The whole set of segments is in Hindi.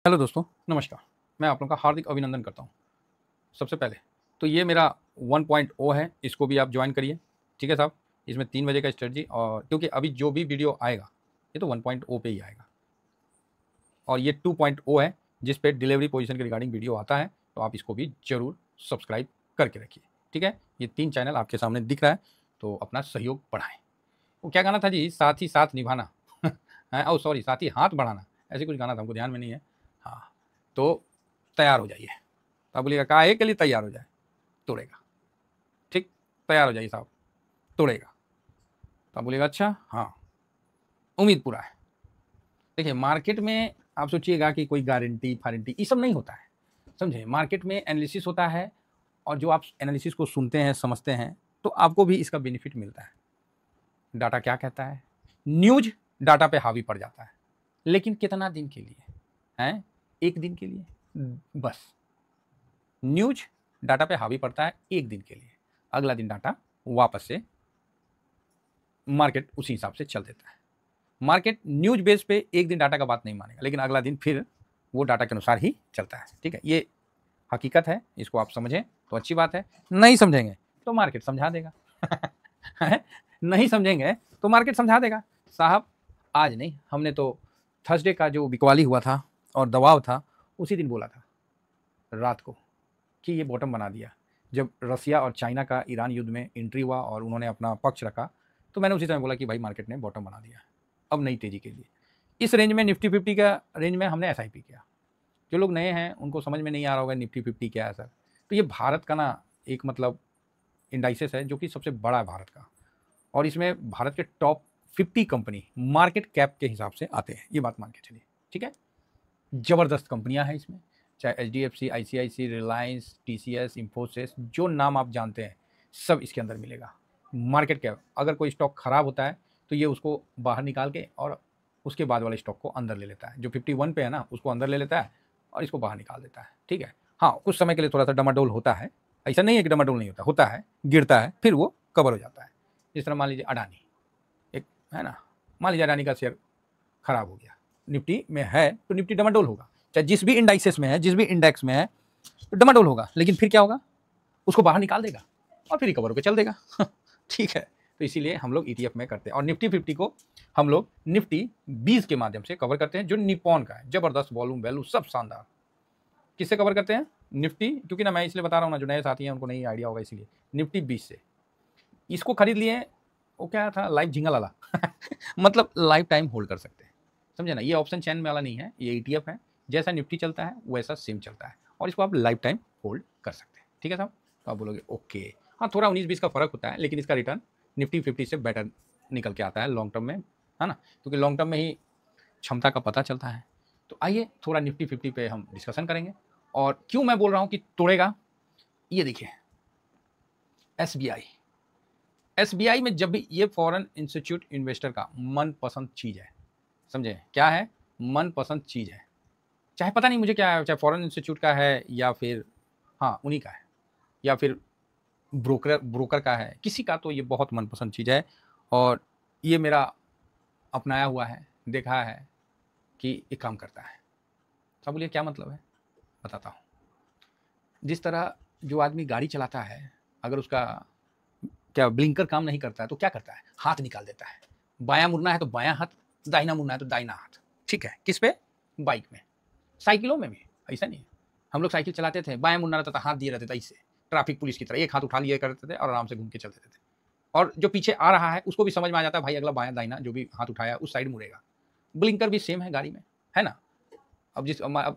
हेलो दोस्तों, नमस्कार। मैं आप लोगों का हार्दिक अभिनंदन करता हूँ। सबसे पहले तो ये मेरा 1.0 है, इसको भी आप ज्वाइन करिए, ठीक है साहब। इसमें 3 बजे का स्ट्रेटजी, और क्योंकि अभी जो भी वीडियो आएगा ये तो 1.0 पे ही आएगा, और ये 2.0 है जिस पे डिलीवरी पोजीशन के रिगार्डिंग वीडियो आता है, तो आप इसको भी ज़रूर सब्सक्राइब करके रखिए, ठीक है। ये 3 चैनल आपके सामने दिख रहा है, तो अपना सहयोग बढ़ाएं। वो क्या गाना था जी, साथ ही साथ निभाना ओ सॉरी, साथ ही हाथ बढ़ाना, ऐसे कुछ गाना था, हमको ध्यान में नहीं है। हाँ, तो तैयार हो जाइए। तो आप बोलिएगा काहे के लिए तैयार हो जाए? तोड़ेगा, ठीक, तैयार हो जाइए साहब, तोड़ेगा। तो आप बोलिएगा अच्छा, हाँ, उम्मीद पूरा है। देखिए मार्केट में आप सोचिएगा कि कोई गारंटी फारंटी ये सब नहीं होता है, समझे। मार्केट में एनालिसिस होता है, और जो आप एनालिसिस को सुनते हैं समझते हैं तो आपको भी इसका बेनिफिट मिलता है। डाटा क्या कहता है, न्यूज डाटा पे हावी पड़ जाता है, लेकिन कितना दिन के लिए है? एक दिन के लिए बस। न्यूज डाटा पे हावी पड़ता है एक दिन के लिए, अगला दिन डाटा वापस से मार्केट उसी हिसाब से चल देता है। मार्केट न्यूज बेस पे एक दिन डाटा का बात नहीं मानेगा, लेकिन अगला दिन फिर वो डाटा के अनुसार ही चलता है, ठीक है। ये हकीकत है, इसको आप समझें तो अच्छी बात है, नहीं समझेंगे तो मार्केट समझा देगा नहीं समझेंगे तो मार्केट समझा देगा। साहब आज नहीं, हमने तो थर्सडे का जो बिकवाली हुआ था और दबाव था उसी दिन बोला था रात को कि ये बॉटम बना दिया। जब रसिया और चाइना का ईरान युद्ध में एंट्री हुआ और उन्होंने अपना पक्ष रखा, तो मैंने उसी समय बोला कि भाई मार्केट ने बॉटम बना दिया, अब नई तेजी के लिए। इस रेंज में निफ्टी 50 का रेंज में हमने एसआईपी किया। जो लोग नए हैं उनको समझ में नहीं आ रहा होगा निफ्टी 50 क्या है सर। तो ये भारत का ना एक मतलब इंडाइसेस है जो कि सबसे बड़ा है भारत का, और इसमें भारत के टॉप 50 कंपनी मार्केट कैप के हिसाब से आते हैं, ये बात मान के चलिए, ठीक है। ज़बरदस्त कंपनियां हैं इसमें, चाहे HDFC, ICICI, Reliance, TCS, Infosys, जो नाम आप जानते हैं सब इसके अंदर मिलेगा। मार्केट कैप, अगर कोई स्टॉक खराब होता है तो ये उसको बाहर निकाल के और उसके बाद वाले स्टॉक को अंदर ले लेता है। जो 51 पे है ना उसको अंदर ले लेता है और इसको बाहर निकाल देता है, ठीक है। हाँ, कुछ समय के लिए थोड़ा सा डमाडोल होता है, ऐसा नहीं है कि डमाडोल नहीं होता, होता है, गिरता है, फिर वो कवर हो जाता है। जिस तरह मान लीजिए अडानी एक है ना, मान लीजिए अडानी का शेयर खराब हो गया, निफ्टी में है तो निफ्टी डमाडोल होगा, चाहे जिस भी इंडाइसेस में है, जिस भी इंडेक्स में है तो डमाडोल होगा, लेकिन फिर क्या होगा, उसको बाहर निकाल देगा और फिर रिकवर होकर चल देगा ठीक है। तो इसीलिए हम लोग ETF में करते हैं, और निफ्टी 50 को हम लोग निफ्टी 20 के माध्यम से कवर करते हैं, जो निपॉन का है, जबरदस्त वॉल्यूम वैल्यू सब शानदार। किससे कवर करते हैं? निफ्टी, क्योंकि ना मैं इसलिए बता रहा हूँ ना, जो नए साथी हैं उनको नहीं आइडिया होगा, इसलिए निफ्टी 20 से इसको खरीद लिए। वो क्या था, लाइफ झिंगल वाला मतलब लाइफ टाइम होल्ड कर सकते हैं, समझे ना। ये ऑप्शन चैन वाला नहीं है, ये ETF है, जैसा निफ्टी चलता है वैसा सेम चलता है, और इसको आप लाइफ टाइम होल्ड कर सकते हैं, ठीक है साहब। तो आप बोलोगे ओके, हाँ थोड़ा 19-20 का फर्क होता है, लेकिन इसका रिटर्न निफ्टी 50 से बेटर निकल के आता है लॉन्ग टर्म में, है ना, क्योंकि लॉन्ग टर्म में ही क्षमता का पता चलता है। तो आइए थोड़ा निफ्टी 50 पे हम डिस्कशन करेंगे, और क्यों मैं बोल रहा हूँ कि तोड़ेगा। ये देखिए SBI में जब भी, ये फॉरेन इंस्टीट्यूट इन्वेस्टर का मनपसंद चीज़ है, समझे, क्या है, मनपसंद चीज़ है। चाहे पता नहीं मुझे क्या है, चाहे फॉरेन इंस्टीट्यूट का है या फिर हाँ उन्हीं का है, या फिर ब्रोकर का है, किसी का, तो ये बहुत मनपसंद चीज़ है। और ये मेरा अपनाया हुआ है, देखा है कि ये काम करता है। सब बोलिए क्या मतलब है, बताता हूँ। जिस तरह जो आदमी गाड़ी चलाता है, अगर उसका क्या ब्लिंकर काम नहीं करता है तो क्या करता है, हाथ निकाल देता है। बायां मुड़ना है तो बायां हाथ, दाहिना मुड़ना है तो दाहिना हाथ, ठीक है। किस पे? बाइक में। साइकिलों में भी ऐसा नहीं है, हम लोग साइकिल चलाते थे, बायां मुड़ना रहता था, हाथ दिए रहते थे ऐसे, ट्रैफिक पुलिस की तरह एक हाथ उठा लिए करते थे और आराम से घूम के चल देते थे। और जो पीछे आ रहा है उसको भी समझ में आ जाता है भाई अगला बायां दाहिना जो भी हाथ उठाया उस साइड मुड़ेगा। ब्लिंकर भी सेम है गाड़ी में, है ना। अब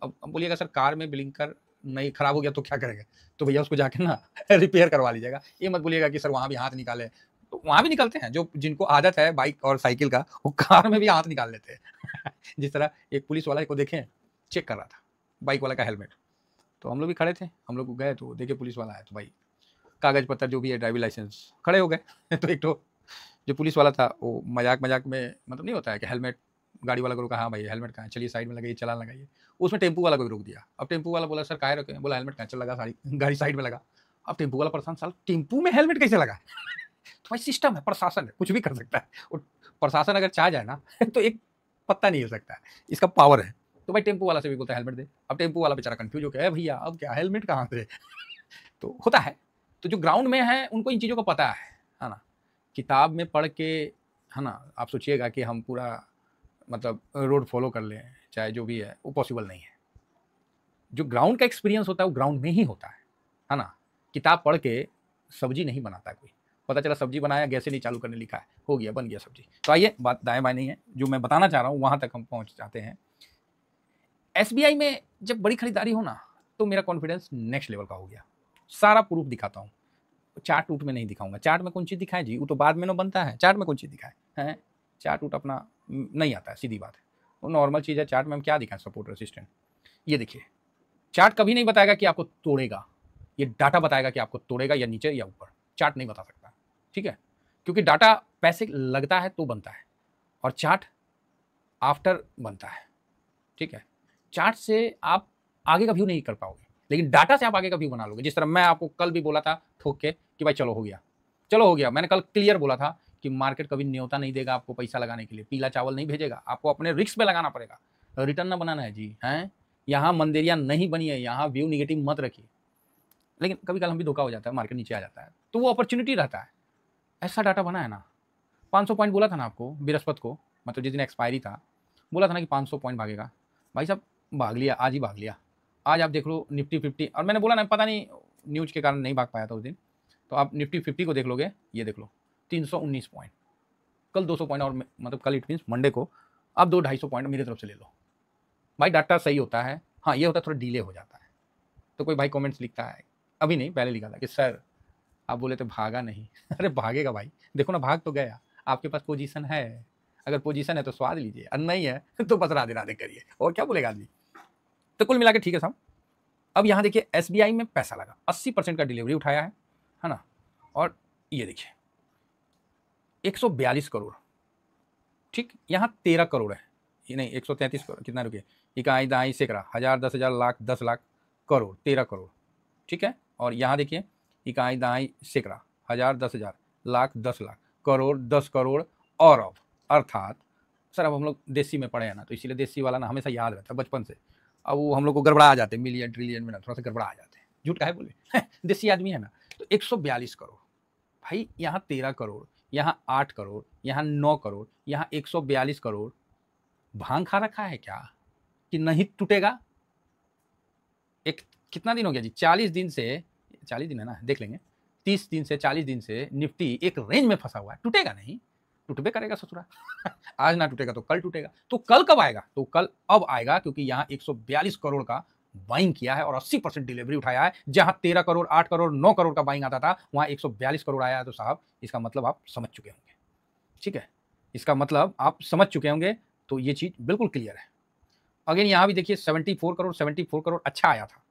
अब बोलिएगा सर कार में ब्लिंकर नहीं खराब हो गया तो क्या करेंगे, तो भैया उसको जाके ना रिपेयर करवा लीजिएगा। ये मत बोलिएगा कि सर वहाँ भी हाथ निकाले, तो वहाँ भी निकलते हैं, जो जिनको आदत है बाइक और साइकिल का वो कार में भी हाथ निकाल लेते हैं जिस तरह एक पुलिस वाला को देखें, चेक कर रहा था बाइक वाला का हेलमेट, तो हम लोग भी खड़े थे, हम लोग गए तो देखे पुलिस वाला है, तो भाई कागज पत्तर जो भी है, ड्राइविंग लाइसेंस, खड़े हो गए तो एक तो जो पुलिस वाला था वो मजाक में, मतलब नहीं होता है कि हेलमेट, गाड़ी वाला को रोका, हाँ भाई हेलमेट कहाँ है, चलिए साइड में लगाइए, चालान लगाइए। उसमें टेम्पू वाला को भी रोक दिया। अब टेम्पू वाला बोला सर काहे रोके, बोला हेलमेट कहाँ, चल लगा, सारी गाड़ी साइड में लगा। अब टेम्पू वाला परेशान, साल टेम्पू में हेलमेट कैसे लगा तो भाई सिस्टम है, प्रशासन है, कुछ भी कर सकता है, और प्रशासन अगर चाह जाए ना तो एक पत्ता नहीं हिल सकता है, इसका पावर है। तो भाई टेम्पो वाला से भी बोलता है हेलमेट दे। अब टेम्पो वाला बेचारा कंफ्यूज हो गया है, भैया अब क्या हेलमेट कहाँ से तो होता है। तो जो ग्राउंड में है उनको इन चीज़ों का पता है ना। किताब में पढ़ के, है ना, आप सोचिएगा कि हम पूरा मतलब रोड फॉलो कर लें, चाहे जो भी है, वो पॉसिबल नहीं है। जो ग्राउंड का एक्सपीरियंस होता है वो ग्राउंड में ही होता है ना। किताब पढ़ के सब्जी नहीं बनाता कोई, पता चला सब्जी बनाया, गैस नहीं चालू करने लिखा है, हो गया, बन गया सब्जी। तो आइए, बात दाएं बाएं नहीं है, जो मैं बताना चाह रहा हूँ वहां तक हम पहुंच जाते हैं। एसबीआई में जब बड़ी खरीदारी हो ना, तो मेरा कॉन्फिडेंस नेक्स्ट लेवल का हो गया। सारा प्रूफ दिखाता हूँ, चार्ट उट में नहीं दिखाऊंगा। चार्ट में कौन चीज़ दिखाए जी, वो तो बाद में ना बनता है। चार्ट में कौन चीज़ दिखाए हैं, चार्ट उट अपना नहीं आता है, सीधी बात है, वो नॉर्मल चीज़ है। चार्ट में हम क्या दिखाएं, सपोर्ट रेसिस्टेंट। ये देखिए, चार्ट कभी नहीं बताएगा कि आपको तोड़ेगा, ये डाटा बताएगा कि आपको तोड़ेगा या नीचे या ऊपर। चार्ट नहीं बता सकता, ठीक है, क्योंकि डाटा पैसे लगता है तो बनता है, और चार्ट आफ्टर बनता है, ठीक है। चार्ट से आप आगे का व्यू नहीं कर पाओगे, लेकिन डाटा से आप आगे का व्यू बना लोगे। जिस तरह मैं आपको कल भी बोला था ठोक के कि भाई चलो हो गया, चलो हो गया। मैंने कल क्लियर बोला था कि मार्केट कभी न्योता नहीं देगा आपको पैसा लगाने के लिए, पीला चावल नहीं भेजेगा, आपको अपने रिस्क पे लगाना पड़ेगा, रिटर्न ना बनाना है जी। हैं, यहाँ मंदेरिया नहीं बनी है, यहाँ व्यू निगेटिव मत रखिए। लेकिन कभी कल हम भी धोखा हो जाता है, मार्केट नीचे आ जाता है, तो वो अपॉर्चुनिटी रहता है। ऐसा डाटा बना है ना, 500 पॉइंट बोला था ना आपको बृहस्पति को, मतलब जिस दिन एक्सपायरी था, बोला था ना कि 500 पॉइंट भागेगा। भाई साहब भाग लिया, आज ही भाग लिया। आज आप देख लो निफ्टी 50, और मैंने बोला ना, पता नहीं न्यूज के कारण नहीं भाग पाया था उस दिन, तो आप निफ्टी 50 को देख लोगे, ये देख लो 319 पॉइंट, कल 200 पॉइंट, और मतलब कल इट मीन्स मंडे को आप 200-250 पॉइंट मेरी तरफ से ले लो। भाई डाटा सही होता है, हाँ ये होता है थोड़ा डिले हो जाता है। तो कोई भाई कमेंट्स लिखता है, अभी नहीं पहले लिखा था कि सर आप बोले थे भागा नहीं अरे भागेगा भाई, देखो ना भाग तो गया। आपके पास पोजीशन है, अगर पोजीशन है तो स्वाद लीजिए, और नहीं है तो बस राधे राधे करिए, और क्या बोलेगा आदमी। तो कुल मिला के ठीक है साहब। अब यहाँ देखिए एसबीआई में पैसा लगा, 80% का डिलीवरी उठाया है ना। और ये देखिए 142 करोड़, ठीक, यहाँ 13 करोड़ है, ये नहीं 133 करोड़, कितना रुपये, इकाई दाई सैकड़ा, 1000 10,000 लाख 10 लाख करोड़, 13 करोड़, ठीक है। और यहाँ देखिए इकाई दाई सैकड़ा, 1000 10,000 लाख 10 लाख करोड़, 10 करोड़ और अब, अर्थात सर अब हम लोग देसी में पढ़े हैं ना, तो इसीलिए देसी वाला ना हमेशा याद रहता है बचपन से। अब वो हम लोग को गड़बड़ा आ जाते हैं, मिलियन ट्रिलियन में ना थोड़ा सा गड़बड़ा आ जाते हैं, झूठ काहे बोले देसी आदमी है ना। तो 142 करोड़, भाई यहाँ 13 करोड़, यहाँ 8 करोड़, यहाँ 9 करोड़, यहाँ 142 करोड़। भांग खा रखा है क्या कि नहीं टूटेगा। एक कितना दिन हो गया जी, 40 दिन से, 40 दिन है ना, देख लेंगे, 30 दिन से 40 दिन से निफ्टी एक रेंज में फंसा हुआ है, टूटेगा नहीं, टूटबे करेगा ससुरा आज ना टूटेगा तो कल टूटेगा। तो कल कब आएगा, तो कल अब आएगा, क्योंकि यहाँ 142 करोड़ का बाइंग किया है और 80% डिलीवरी उठाया है। जहां 13 करोड़ 8 करोड़ 9 करोड़ का बाइंग आता था, वहां 142 करोड़ आया है। तो साहब इसका मतलब आप समझ चुके होंगे, ठीक है, इसका मतलब आप समझ चुके होंगे। तो ये चीज बिल्कुल क्लियर है। अगेन यहाँ भी देखिए 74 करोड़, 74 करोड़ अच्छा आया था,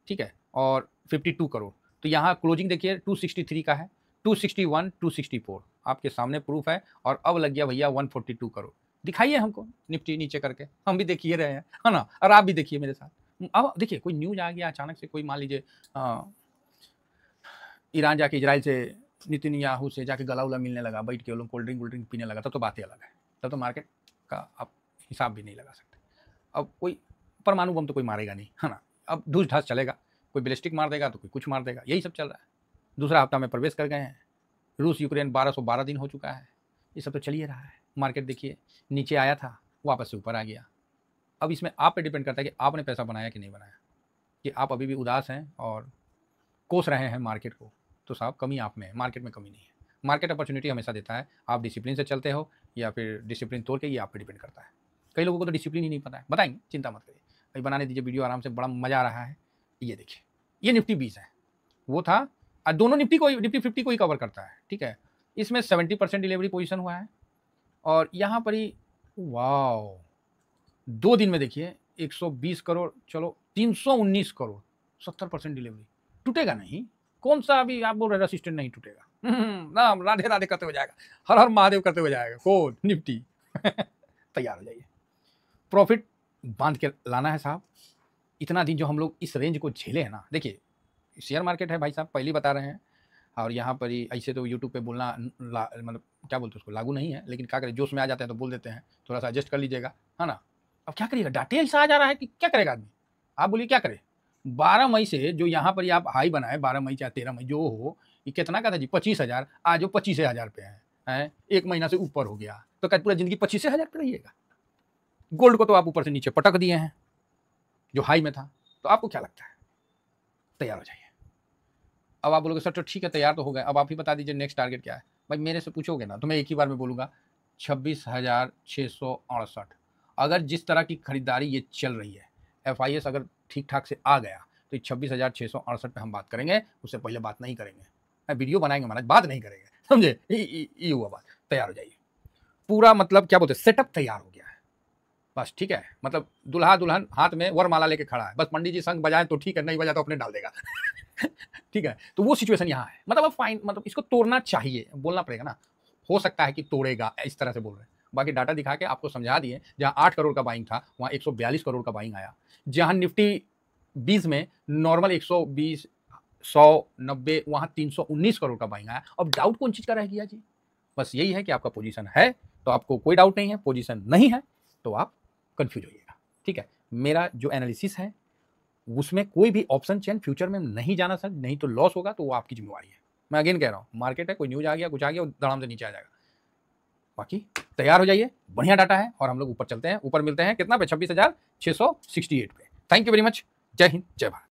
ठीक है, और 52 करोड़। तो यहाँ क्लोजिंग देखिए 263 का है, 261 264 आपके सामने प्रूफ है। और अब लग गया भैया 142 करोड़। दिखाइए हमको निफ्टी नीचे करके, हम भी देखिए रहे हैं, है ना, और आप भी देखिए मेरे साथ। अब देखिए कोई न्यूज आ गया अचानक से, कोई मान लीजिए ईरान जाके इजराइल से नेतन्याहू से जाके गला उला मिलने लगा, बैठ के लोग कोल्ड ड्रिंक पीने लगा, तब तो बात ही अलग है। तब तो मार्केट का आप हिसाब भी नहीं लगा सकते। अब कोई परमाणु बम तो कोई मारेगा नहीं, है ना, अब धूस ढास चलेगा, कोई बैलिस्टिक मार देगा तो कोई कुछ मार देगा, यही सब चल रहा है। दूसरा हफ्ता में प्रवेश कर गए हैं, रूस यूक्रेन 1212 दिन हो चुका है, ये सब तो चल ही रहा है। मार्केट देखिए नीचे आया था, वापस से ऊपर आ गया। अब इसमें आप पे डिपेंड करता है कि आपने पैसा बनाया कि नहीं बनाया, कि आप अभी भी उदास हैं और कोस रहे हैं मार्केट को, तो साहब कमी आप में है, मार्केट में कमी नहीं है। मार्केट अपॉर्चुनिटी हमेशा देता है, आप डिसिप्लिन से चलते हो या फिर डिसिप्लिन तोड़ के, ये आप पे डिपेंड करता है। कई लोगों को तो डिसिप्लिन ही नहीं पता है, बताएंगे, चिंता मत करिए भाई, बनाने दीजिए वीडियो आराम से, बड़ा मजा आ रहा है। ये देखिए ये निफ्टी 20 है, वो था, दोनों निफ्टी 50 को ही कवर करता है, ठीक है। इसमें 70% डिलीवरी पोजीशन हुआ है, और यहाँ पर ही वाओ 2 दिन में देखिए 120 करोड़, चलो 319 करोड़, 70% डिलीवरी। टूटेगा नहीं, कौन सा अभी आप बोल रहे रेसिस्टेंट नहीं टूटेगा ना, राधे राधे करते हो जाएगा, हर हर महादेव करते हो जाएगा, कौन निफ्टी तैयार हो जाइए, प्रॉफिट बांध के लाना है साहब। इतना दिन जो हम लोग इस रेंज को झेले हैं ना, देखिए शेयर मार्केट है भाई साहब, पहले बता रहे हैं, और यहाँ पर ही ऐसे तो यूट्यूब पे बोलना मतलब क्या बोलते हैं उसको, लागू नहीं है, लेकिन क्या करें, जोश में आ जाते हैं तो बोल देते हैं, थोड़ा सा एडजस्ट कर लीजिएगा, है ना। अब क्या करिएगा, डाटे ऐसा आ जा रहा है कि क्या करेगा आदमी, आप बोलिए क्या करे। 12 मई से जो यहाँ पर आप हाई बनाए 12 मई चाहे 13 मई जो हो, ये कितना का था जी 25,000, आज वो 25,000 पे है, एक महीना से ऊपर हो गया, तो क्या पूरा जिंदगी 25,000 पे रहिएगा। गोल्ड को तो आप ऊपर से नीचे पटक दिए हैं जो हाई में था, तो आपको क्या लगता है, तैयार हो जाइए। अब आप बोलोगे सर तो ठीक है तैयार तो हो गए, अब आप ही बता दीजिए नेक्स्ट टारगेट क्या है। भाई मेरे से पूछोगे ना तो मैं एक ही बार में बोलूँगा 26,668। अगर जिस तरह की खरीदारी ये चल रही है, FIS अगर ठीक ठाक से आ गया तो 26,668 पे हम बात करेंगे, उससे पहले बात नहीं करेंगे। वीडियो बनाएंगे महाराज, बात नहीं करेंगे, समझे। ये हुआ बात, तैयार हो जाइए। पूरा मतलब क्या बोलते, सेटअप तैयार हो गया है बस, ठीक है। मतलब दुल्हा दुल्हन हाथ में वरमाला लेके खड़ा है, बस पंडित जी संग बजाए तो ठीक है, नहीं बजा तो अपने डाल देगा ठीक है, तो वो सिचुएशन यहाँ है। मतलब अब फाइन, मतलब इसको तोड़ना चाहिए, बोलना पड़ेगा ना। हो सकता है कि तोड़ेगा, इस तरह से बोल रहे हैं। बाकी डाटा दिखा के आपको समझा दिए, जहां 8 करोड़ का बाइंग था वहां 142 करोड़ का बाइंग आया। जहां निफ्टी 20 में नॉर्मल 120 190, वहां 319 करोड़ का बाइंग आया। अब डाउट कौन चीज का रह गया जी, बस यही है कि आपका पोजीशन है तो आपको कोई डाउट नहीं है, पोजीशन नहीं है तो आप कंफ्यूज होइएगा, ठीक है। मेरा जो एनालिसिस है उसमें कोई भी ऑप्शन चेन फ्यूचर में नहीं जाना सर, नहीं तो लॉस होगा, तो वो आपकी जिम्मेवारी है। मैं अगेन कह रहा हूं, मार्केट है, कोई न्यूज आ गया, कुछ आ गया, धड़ाम से नीचे आ जाएगा। बाकी तैयार हो जाइए, बढ़िया डाटा है और हम लोग ऊपर चलते हैं। ऊपर मिलते हैं कितना पे, 26,668 पे। थैंक यू वेरी मच, जय हिंद जय भारत।